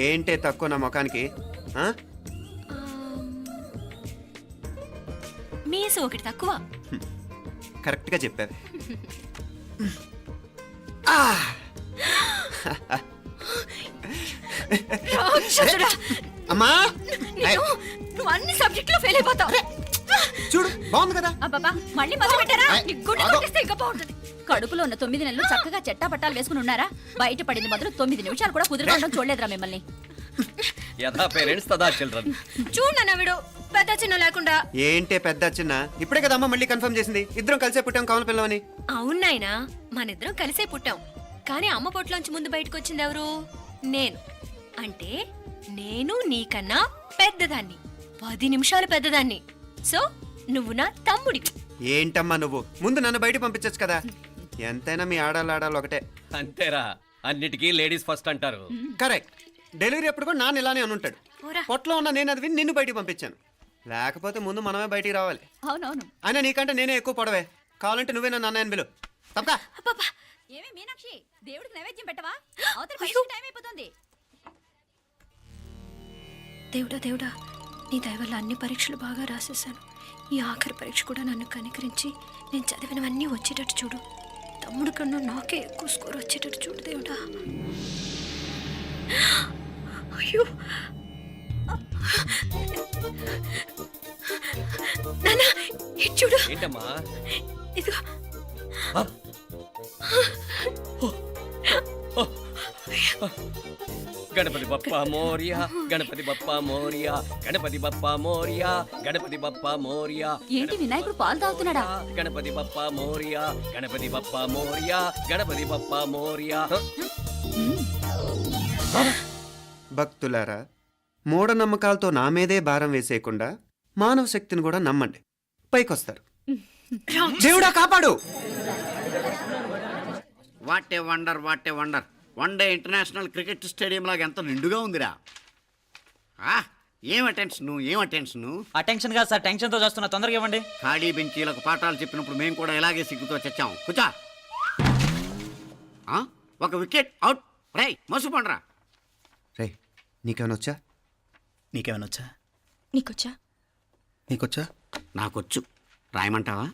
ఏంటే తక్కువ నా ముఖానికి? ఆ? మీసు ఒకటి తక్కువ. కరెక్ట్గా చెప్పావు. రాక్షసుడా! అమ్మా నువ్వు అన్ని సబ్జెక్టులో ఫెయిల్ అయిపోతావు. చూడు, బాగుంది కదా. అబ్బబ్బా, మళ్ళీ మొదలు పెట్టారా? ఏయ్, నీ గుండె ఆగు. కొట్టేస్తే ఇంకా బాగుంటుంది. కడుపులో ఉన్న 9 నెలలు చక్కగా చెట్టా పట్టాలు వేసుకుని ఉన్నారా? బయట పడింది మొదలు 9 నిమిషాలు కూడా కుదురుకోవడం చూడలేదురా మిమ్మల్ని. యథా పేరెంట్స్ తదా చిల్డ్రన్. చూడు నవ్విడు పెద్ద చిన్న లేకుండా. ఏంటే పెద్ద చిన్న? ఇప్పుడే కదా అమ్మ మళ్ళీ కన్ఫర్మ్ చేసింది, ఇద్దరం కలిసే పుట్టాం కావాలి పిల్లవని. అవునాయినా, మనిద్దరం కలిసే పుట్టాం. కానీ అమ్మ పొట్లోంచి ముందు బయటకు వచ్చింది ఎవరు? నేను. అంటే నేను నీకన్నా పెద్దదాన్ని, 10 నిమిషాలు పెద్దదాన్ని. సో నువ్వు నా తమ్ముడివి. ఏంటమ్మా నువ్వు? ముందు నన్ను బయట పంపించచ్చు కదా. ఎంతైనా మీ ఆడాలు ఒకటే. అంతేరా, అన్నిటికీ లేడీస్ ఫస్ట్ అంటారు. కరెక్ట్. డెలివరీ అప్పుడు కూడా నాన్న ఇలానే అని ఉంటాడు. పోరా. పొట్టలో ఉన్న నేను అది విని నిన్ను బయటికి పంపించాను. లేకపోతే ముందు మనమే బయటికి రావాలి. అవునవును. అయినా నీకంటే నేనే ఎక్కువ పొడవే. కావాలంటే నువ్వే నన్ను అన్నయ్యని పిలు. తప్పకా. అబ్బబ్బా, ఏమి మీనాక్షి, దేవుడికి నైవేద్యం పెట్టవా? అవతల అయ్యో. పరీక్ష టైం అయిపోతుంది. దేవుడా దేవుడా, నీ దయ వల్ల అన్ని పరీక్షలు బాగా రాసేసాను. ఈ ఆఖరి పరీక్ష కూడా నన్ను కనికరించి నేను చదివినవన్నీ వచ్చేటట్టు చూడు. తమ్ముడు కన్నా నాకే ఎక్కువ స్కోర్ వచ్చేటట్టు చూడు దేవుడా. అయ్యో నాన్న, ఇటు చూడు. ఏంటమ్మా? ఇదిగో. ఆ? గణపతి బప్ప మోరియా, గణపతి బప్ప మోరియా, గణపతి బప్ప మోరియా, గణపతి బప్ప మోరియా. ఏంటి వినాయకుడు పాలు తాగుతున్నాడా? గణపతి బప్ప మోరియా, గణపతి బప్ప మోరియా, గణపతి బప్ప మోరియా. భక్తులారా, మూఢనమ్మకాలతో నా మీదే భారం వేసేయకుండా మానవ శక్తిని కూడా నమ్మండి, పైకొస్తారు. దేవుడా కాపాడు. What a wonder, what a wonder. One day international cricket stadium లాగా ఎంత నిండుగా ఉందిరా. ఏం అటెన్షను, ఏం అటెన్షను. అటెన్షన్ కాదు సార్, టెన్షన్ తో చేస్తున్నా, తొందరగా ఇవ్వండి. ఖాళీ బెంచీలకు పాఠాలు చెప్పినప్పుడు మేము కూడా ఇలాగే సిగ్గుతో చచ్చాం. కూర్చో. ఒక వికెట్ అవుట్. రై మసు పండరా. రే, నీకేమైనా వచ్చా? నీకేమైనా వచ్చా? నీకొచ్చా? నీకొచ్చా? నాకొచ్చు. రాయమంటావా?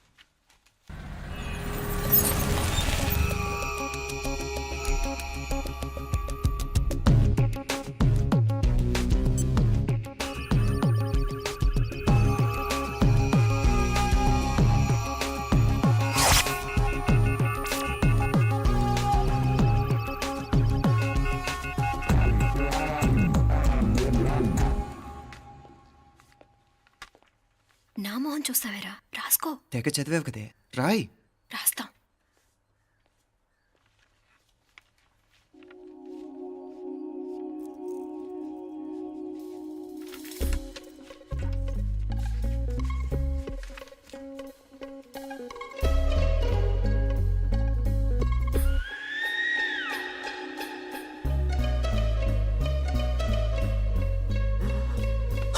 నా మొహం చూస్తావేరా? రాసుకో. తెగ చదివావు కదే, రాయ్. రాస్తాం.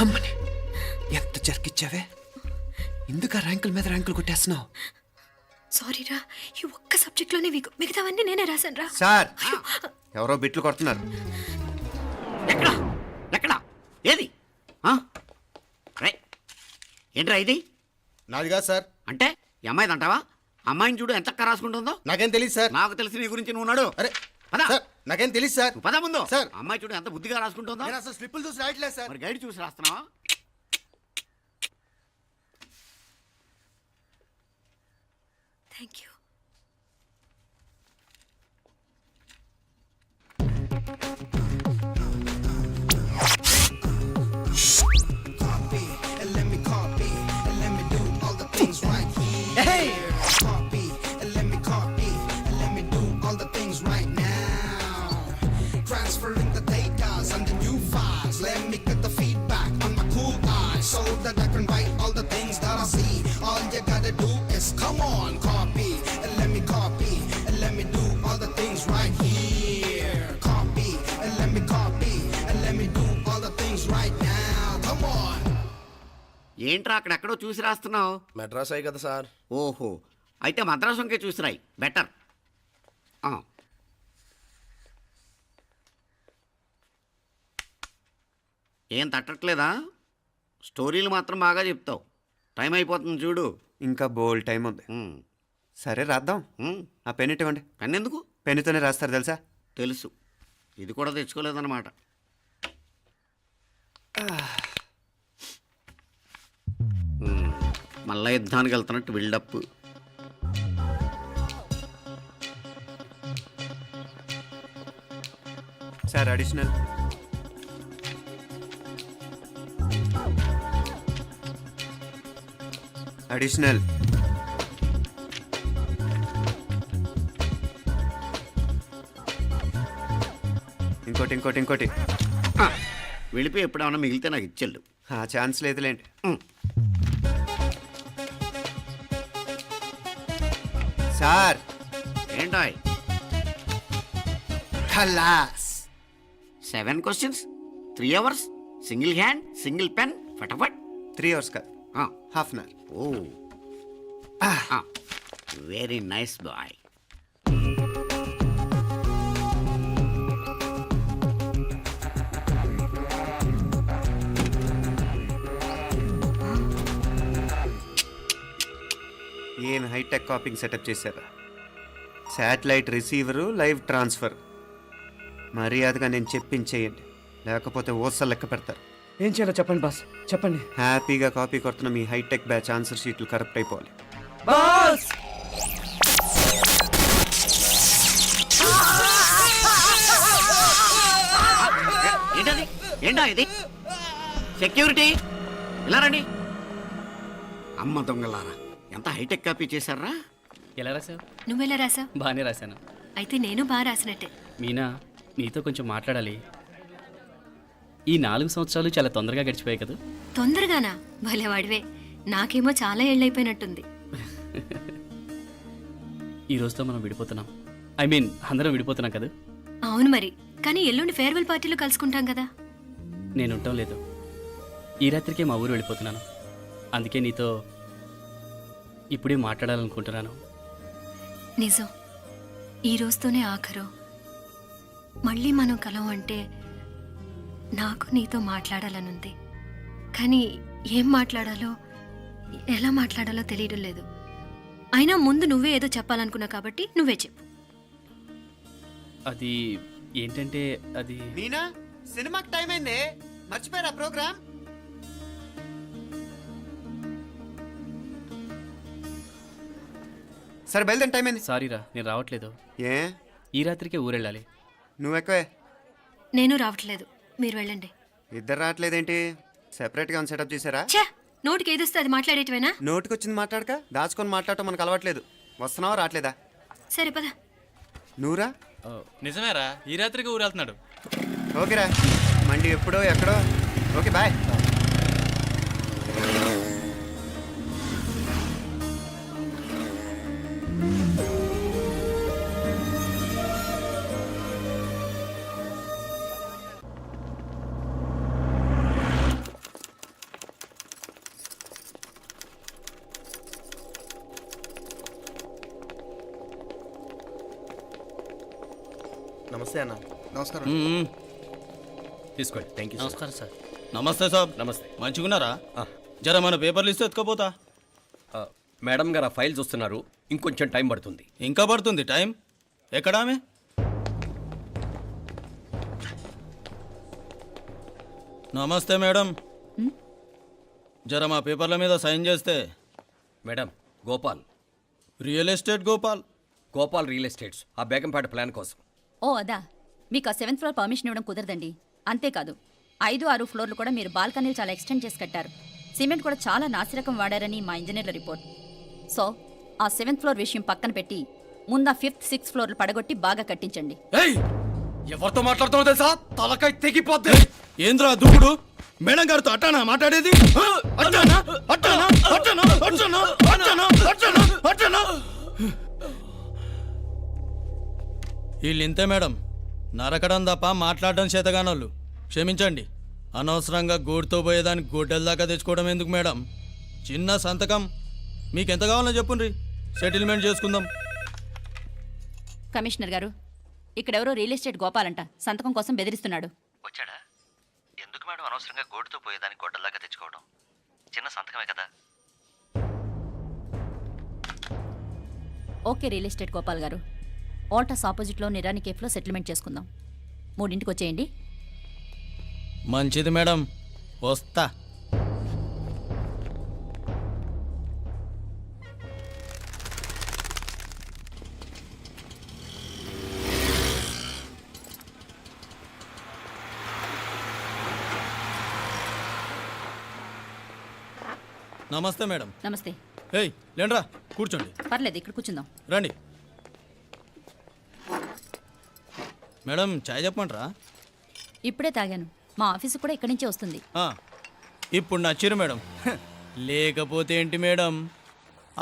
అమ్మని ఎంత జరికిచ్చావే. ఎందుకు ర్యాంకుల మీద ర్యాంకులు కొట్టేస్తున్నావు? సారీరా, ఈ ఒక్క సబ్జెక్ట్లోనే వీకు, మిగతావన్నీ నేనే రాశాను రా. సార్, ఎవరో బిట్లు కొడుతున్నారు. ఎక్కడ ఎక్కడ ఏది? రై ఏంట్రా ఇది? నాది కాదు సార్. అంటే ఈ అమ్మాయిది అంటావా? అమ్మాయిని చూడు ఎంత రాసుకుంటుందో. నాకేం తెలియదు సార్. నాకు తెలిసి నీ గురించి నువ్వు నాడు. అరే పద. సార్, నాకేం తెలియదు సార్. పద ముందు. సార్. అమ్మాయి చూడు ఎంత బుద్ధిగా రాసుకుంటుందో. నేను అసలు స్లిప్పులు చూసి రాయట్లేదు సార్. మరి గైడ్ చూసి రాస్తున్నావా? Thank you. Transferring the data and the new files. Let me get the feedback on my cool eyes so that I can write all the things that I see. All you gotta do is come on, copy, and let me copy, and let me do all the things right here. Copy, and let me copy, and let me do all the things right now. Come on. ఏంట్రా అక్కడెక్కడో చూసి రాస్తున్నావు? మెడ్రాస్ అయ్యి కదా sir. ఓహో, అయితే మద్రాసు వంకే చూసి రాయి, better. ఏం తట్టట్లేదా? స్టోరీలు మాత్రం బాగా చెప్తావు. టైం అయిపోతుంది చూడు. ఇంకా బోల్ టైం ఉంది. ఉమ్, సరే రాద్దాం. ఉమ్. ఆ పెన్ ఇవ్వండి. పెన్నెందుకు? పెన్నుతోనే రాస్తారు తెలుసా? తెలుసు. ఇది కూడా తెచ్చుకోలేదన్నమాట. మళ్ళా యుద్ధానికి వెళ్తున్నట్టు బిల్డప్. Sir additional. అడిషనల్. ఇంకోటి ఇంకోటి ఇంకోటి. వెళ్ళిపోయి ఎప్పుడేమన్నా మిగిలితే నాకు ఇచ్చెళ్ళు. ఆ ఛాన్స్ లేదులేండి. ఉమ్. సార్ ఏంటాయ్? ఖలాస్. 7 questions, 3 hours, single hand, single pen, ఫటాఫట్. 3 hours కాదు, half an hour. Oh very nice boy. ఏం హైటెక్ కాపింగ్ సెటప్ చేశారా? Satellite receiver, live transfer. మర్యాదగా నేను చెప్పించేయండి, లేకపోతే ఓసలు లెక్క పెడతారు. ఏం చేయాలో చెప్పండి బాస్, చెప్పండి. హ్యాపీగా కాపీ కొడుతున్న మీ హైటెక్ బ్యాచ్ ఆన్సర్ షీట్లు కరెక్ట్ అయిపోవాలి. బాస్ ఏంటది? ఏంటా ఇది? సెక్యూరిటీ ఇలా రండి. అమ్మ దొంగలారా, ఎంత హైటెక్ కాపీ చేశారా? ఎలా రాసావు? నువ్వెలా రాసా? బాగానే రాశాను. అయితే నేను బాగా రాసినట్టే. మీనా, నీతో కొంచెం మాట్లాడాలి. ఈ 4 సంవత్సరాలు చాలా తొందరగా గడిచిపోయాయి కదా. తొందరగానా? భలేవాడివే. నాకేమో చాలా ఏళ్ళైపోయినట్టుంది. ఈ రోజుతో మనం విడిపోతున్నాం. ఐ మీన్ అందరం విడిపోతున్నాం కదా. అవును మరి, కానీ ఎల్లుండి ఫేర్వెల్ పార్టీలో కలుసుకుంటాం కదా. నేను ఉండటం లేదు. ఈ రాత్రికే మా ఊరు వెళ్ళిపోతున్నాను. అందుకే నీతో ఇప్పుడే మాట్లాడాలనుకుంటున్నాను. నిజం, ఈ రోజుతోనే ఆఖరు. మళ్ళీ మనం కలం అంటే నాకు నీతో మాట్లాడాలనుంది. కానీ ఏం మాట్లాడాలో, ఎలా మాట్లాడాలో తెలియడం లేదు. అయినా ముందు నువ్వే ఏదో చెప్పాలనుకున్నా కాబట్టి నువ్వే చెప్పు. అది ఏంటంటే అది మీనా, సినిమాకి టైం అయింది, మర్చిపోయారా ప్రోగ్రామ్? సరే బయలుదేరి, టైం అయింది. సారీరా, నేను రావట్లేదు. ఏ ఈ రాత్రికే ఊరెళ్ళాలి. నువ్వు ఎక్కువే. నేను రావట్లేదు, మీరు వెళ్ళండి. ఇద్దరు రావట్లేదేంటి? సెపరేట్గా సెటప్ చేశారా? ఛే, నోటికి ఏదొస్తే అది మాట్లాడేటివేనా? నోటికొచ్చింది మాట్లాడక దాచుకొని మాట్లాడటం మనకు అలవాట్లేదు. వస్తున్నావా రావట్లేదా? సరే పద. నువ్వురా. నిజమేరా, ఈ రాత్రికి ఊరు వెళ్తున్నాడు. ఓకేరా, మండి ఎప్పుడో ఎక్కడో. Okay bye. నమస్తే అన్న. నమస్కారం. తీసుకోండి. Thank you. నమస్కారం సార్. నమస్తే సాబ్. నమస్తే. మంచిగున్నారా? జర మన పేపర్లు ఇస్తే ఎత్తుకపోతా. మేడం గారు ఆ ఫైల్ చూస్తున్నారు, ఇంకొంచెం టైం పడుతుంది. ఇంకా పడుతుంది టైం? ఎక్కడా ఆమె? నమస్తే మేడం, జర మా పేపర్ల మీద సైన్ చేస్తే. Madam, Gopal. Real estate Gopal. Gopal real estates, ఆ బేగంపేట ప్లాన్ కోసం. ఓ అదా, మీకు ఆ 7th ఫ్లోర్ పర్మిషన్ ఇవ్వడం కుదరదండి. అంతేకాదు 5, 6 ఫ్లోర్లు కూడా మీరు బాల్కనీలు చాలా ఎక్స్టెండ్ చేసి కట్టారు. సిమెంట్ కూడా చాలా నాసిరకం వాడారని మా ఇంజనీర్ల రిపోర్ట్. సో ఆ 7th ఫ్లోర్ విషయం పక్కన పెట్టి ముందు ఆ 5th, 6th ఫ్లోర్లు పడగొట్టి బాగా కట్టించండి. ఎవరితో మాట్లాడుతున్నావు తెలుసా? తలకాయ తెగిపోద్ది. ఏంద్రా దూకుడు? మేడం గారితో అట్టానా మాట్లాడేది? అట్టానా? అట్టానా? అట్టానా? అట్టానా? అట్టానా? అట్టానా? అట్టానా? వీళ్ళు ఇంతే మేడం, నరకడం తప్ప మాట్లాడడం చేతగానోళ్ళు. క్షమించండి, అనవసరంగా గూడుతో పోయేదానికి గొడ్డల దాకా తెచ్చుకోవడం ఎందుకు మేడం? చిన్న సంతకం మీకెంత కావాలో చెప్పుండ్రి, సెటిల్మెంట్ చేసుకుందాం. కమిషనర్ గారు, ఇక్కడెవరో రియల్ ఎస్టేట్ గోపాలంట సంతకం కోసం బెదిరిస్తున్నాడు. వచ్చాడా? ఎందుకు మేడం అనవసరంగా గోటుతో పోయేదాన్ని గొడ్డల్లాగా తెచ్చుకోవడం? చిన్న సంతకమే కదా. ఓకే రియల్ ఎస్టేట్ గోపాల్ గారు, ఆల్టాస్ ఆపోజిట్లో నిరాని కేఫ్లో సెటిల్మెంట్ చేసుకుందాం. 3ంటికి వచ్చేయండి. మంచిది మేడం, వస్తా. నమస్తే మేడం. నమస్తే. ఏయ్ లేండ్రా, కూర్చోండి. పర్లేదు, ఇక్కడ కూర్చుందాం. రండి మేడం, చాయ్ చెప్పమంటారా? ఇప్పుడే తాగాను. మా ఆఫీసు కూడా ఇక్కడి నుంచే వస్తుంది. ఇప్పుడు నచ్చిరు మేడం. లేకపోతే ఏంటి మేడం,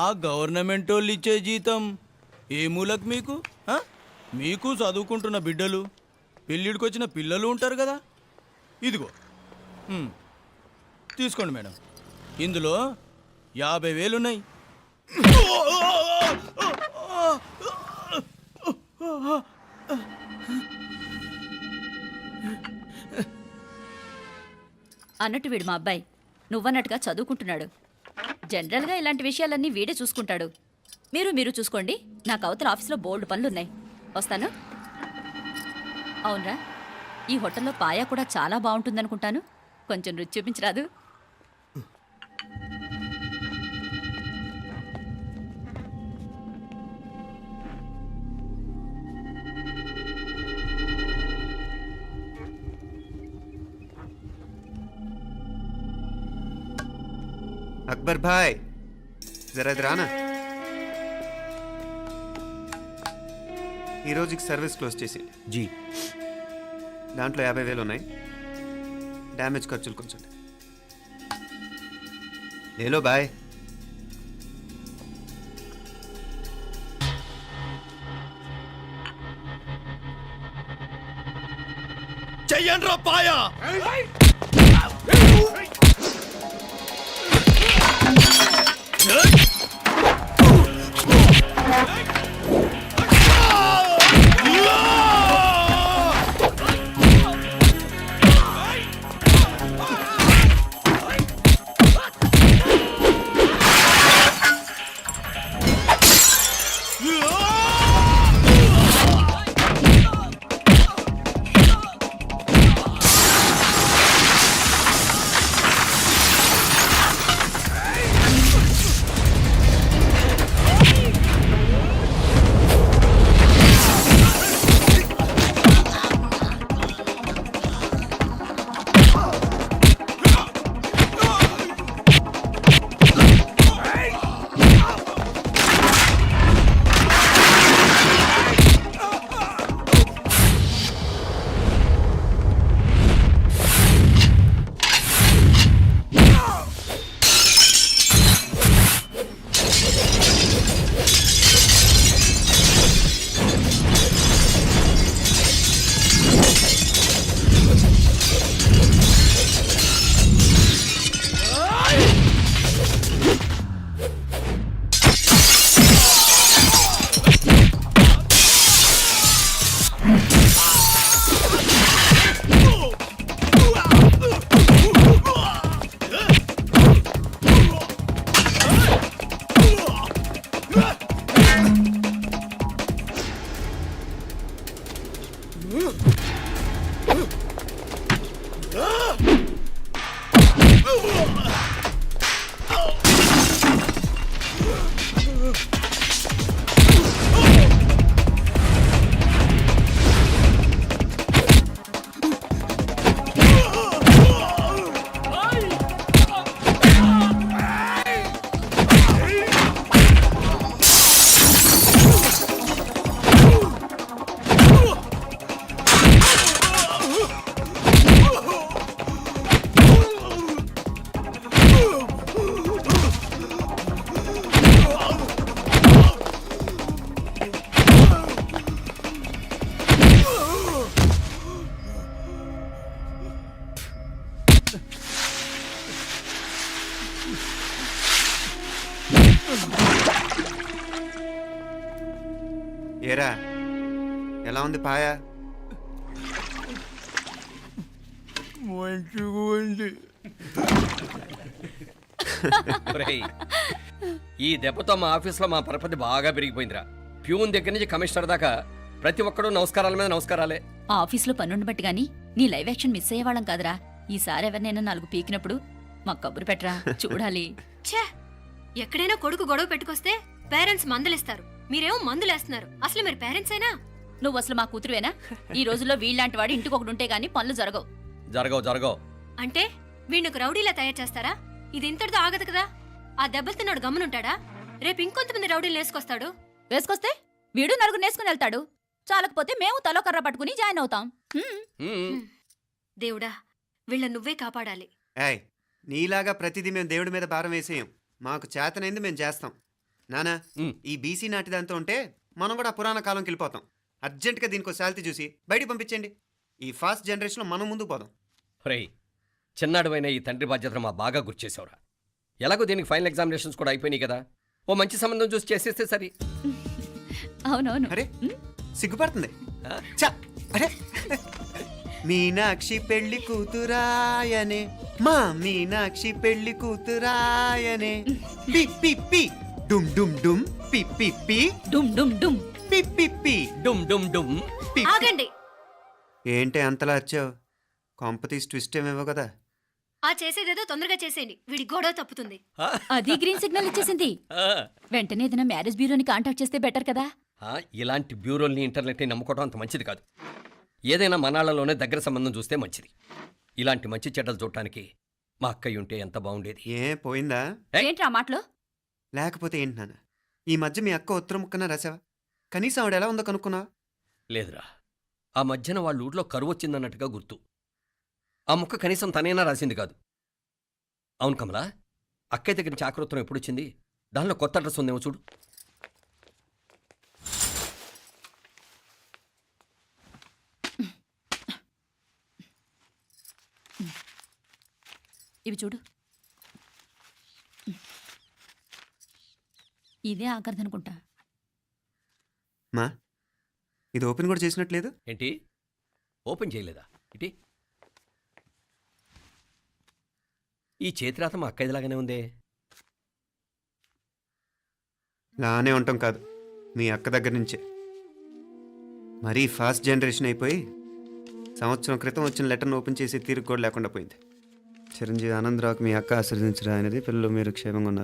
ఆ గవర్నమెంట్ వాళ్ళు ఇచ్చే జీతం ఏ మూలకు మీకు? మీకు చదువుకుంటున్న బిడ్డలు, పెళ్ళిడికి వచ్చిన పిల్లలు ఉంటారు కదా. ఇదిగో తీసుకోండి మేడం, ఇందులో 50,000 ఉన్నాయి. అన్నట్టు వీడు మా అబ్బాయి నువ్వన్నట్టుగా చదువుకుంటున్నాడు. జనరల్గా ఇలాంటి విషయాలన్నీ వీడే చూసుకుంటాడు. మీరు చూసుకోండి. నాకు అవతల ఆఫీస్లో బోల్డ్ పనులున్నాయి. వస్తాను. అవునరా, ఈ హోటల్లో పాయా కూడా చాలా బాగుంటుందనుకుంటాను. కొంచెం రుచి చూపించరాదు? అక్బర్ భాయ్, జరా ఇది రానా. ఈ రోజుకి సర్వీస్ క్లోజ్ చేసి జీ. దాంట్లో 50,000 ఉన్నాయి. డ్యామేజ్ ఖర్చులు కొంచెం లేలో బాయ్. చెయ్యండి రా పాయా. ఏరా, ఎలా ఉంది పాయా? మంచిగా ఉంది. ఒరేయ్, ఈ దెబ్బతో మా ఆఫీస్లో మా పరపతి బాగా పెరిగిపోయిందిరా. ప్యూన్ దగ్గర నుంచి కమిషనర్ దాకా ప్రతి ఒక్కడు నమస్కారాల మీద నమస్కారాలే. ఆ ఆఫీస్లో పనుండి బట్టి గాని నీ లైవ్ యాక్షన్ మిస్ అయ్యేవాళ్ళం కాదురా. ఈసారి ఎవరినైనా 4 పీకినప్పుడు మాకు కబురు పెట్టరా, చూడాలి. ఛే, ఎక్కడైనా కొడుకు గొడవ పెట్టుకొస్తే పేరెంట్స్ మందులిస్తారు, మీరేమో మందులేస్తున్నారు. అసలు మీరు పేరెంట్స్ అయినా? నువ్వు అసలు మా కూతురువేనా? ఈ రోజుల్లో వీళ్ళలాంటి వాడు ఇంటికి ఒకటి ఉంటే గానీ పనులు జరగవు. జరగవు. అంటే వీణ్ణకు రౌడీలా తయారు చేస్తారా? ఇది ఇంతటితో ఆగదు కదా. ఆ దెబ్బలు తిన్నాడు గమనుంటాడా? రేపు ఇంకొంతమంది రౌడీలు వేసుకొస్తాడు. వేసుకొస్తే వీడు 4 నేసుకుని వెళ్తాడు. చాలకపోతే మేము తలో కర్ర పట్టుకుని జాయిన్ అవుతాం. దేవుడా, వీళ్ళ నువ్వే కాపాడాలి. ఏయ్, నీలాగా ప్రతిదీ మేము దేవుడి మీద భారం వేసేయం. మాకు చేతనైంది మేము చేస్తాం. నానా, ఈ బీసీ నాటి దాంతో ఉంటే మనం కూడా పురాణ కాలంకి వెళ్ళిపోతాం. అర్జెంటుగా దీనికి ఒక శాలిటీ చూసి బయటికి పంపించండి. ఈ ఫాస్ట్ జనరేషన్లో మనం ముందుకు పోదాం. ఒరేయ్, చిన్నాడువైన ఈ తండ్రి బాధ్యతను మా బాగా గుర్చేసావురా. ఎలాగో దీనికి ఫైనల్ ఎగ్జామినేషన్స్ కూడా అయిపోయినాయి కదా, ఓ మంచి సంబంధం చూసి చేసేస్తే సరి. అవునవును. అరే సిగ్గుపడుతుంది. ఛ, అరే మీనాక్షి పెళ్లి కూతురాయనే, మా మీనాక్షి పెళ్లి కూతురాయనే. పి పి పి డుమ్ డుమ్ డుమ్ పి పి పి డుమ్ డుమ్ డుమ్. పి పి పి డుమ్ డుమ్ డుమ్. పి. ఆగండి. ఏంటి అంతలా వచ్చావు? కాంపతీస్ ట్విస్ట్ ఏమేవో కదా. ఆ చేసేదేదో తొందరగా చేసేయండి, వీడి గొడవ తప్పుతుంది. అది గ్రీన్ సిగ్నల్ ఇచ్చేసింది. వెంటనే ఏదైనా మ్యారేజ్ బ్యూరోని కాంటాక్ట్ చేస్తే బెటర్ కదా. ఇలాంటి బ్యూరోల్ని ఇంటర్నెట్ని నమ్ముకోవడం అంత మంచిది కాదు. ఏదైనా మనాళ్ళలోనే దగ్గర సంబంధం చూస్తే మంచిది. ఇలాంటి మంచి చెడ్డలు చూడటానికి మా అక్కయ్య ఉంటే ఎంత బాగుండేది. ఏ పోయిందా? ఏంట్రా మాటలు? లేకపోతే ఏంటి నాన్న, ఈ మధ్య మీ అక్క ఉత్తరం ముక్కన రాసావా? కనీసం ఆవిడ ఎలా ఉందో కనుక్కున్నావా? లేదురా, ఆ మధ్యన వాళ్ళ ఊర్లో కరువు వచ్చిందన్నట్టుగా గుర్తు. ఆ ముక్క కనీసం తనైనా రాసింది కాదు. అవును కమలా, అక్కయ్య దగ్గర నుంచి ఆకృతం ఎప్పుడు వచ్చింది? దానిలో కొత్త అడ్రస్ ఉందేమో చూడు. ఇవి చూడు. ఇదే ఆఖరిదనుకుంటా. మా ఇది ఓపెన్ కూడా చేసినట్లేదు. ఏంటి, ఓపెన్ చేయలేదా? ఇటీ ఈ చేతిరాత మా అక్కయ్యలాగానే ఉందే. లానే ఉంటాం కాదు, మీ అక్క దగ్గర నుంచే. మరీ ఫాస్ట్ జనరేషన్ అయిపోయి సంవత్సరం క్రితం వచ్చిన లెటర్ను ఓపెన్ చేసి తీరుకు కూడా లేకుండా పోయింది. చిరంజీవి ఆనందరావుకి మీ అక్క ఆశీర్వదించరా అనేది, పిల్లలు మీరు క్షేమంగా ఉన్నారు.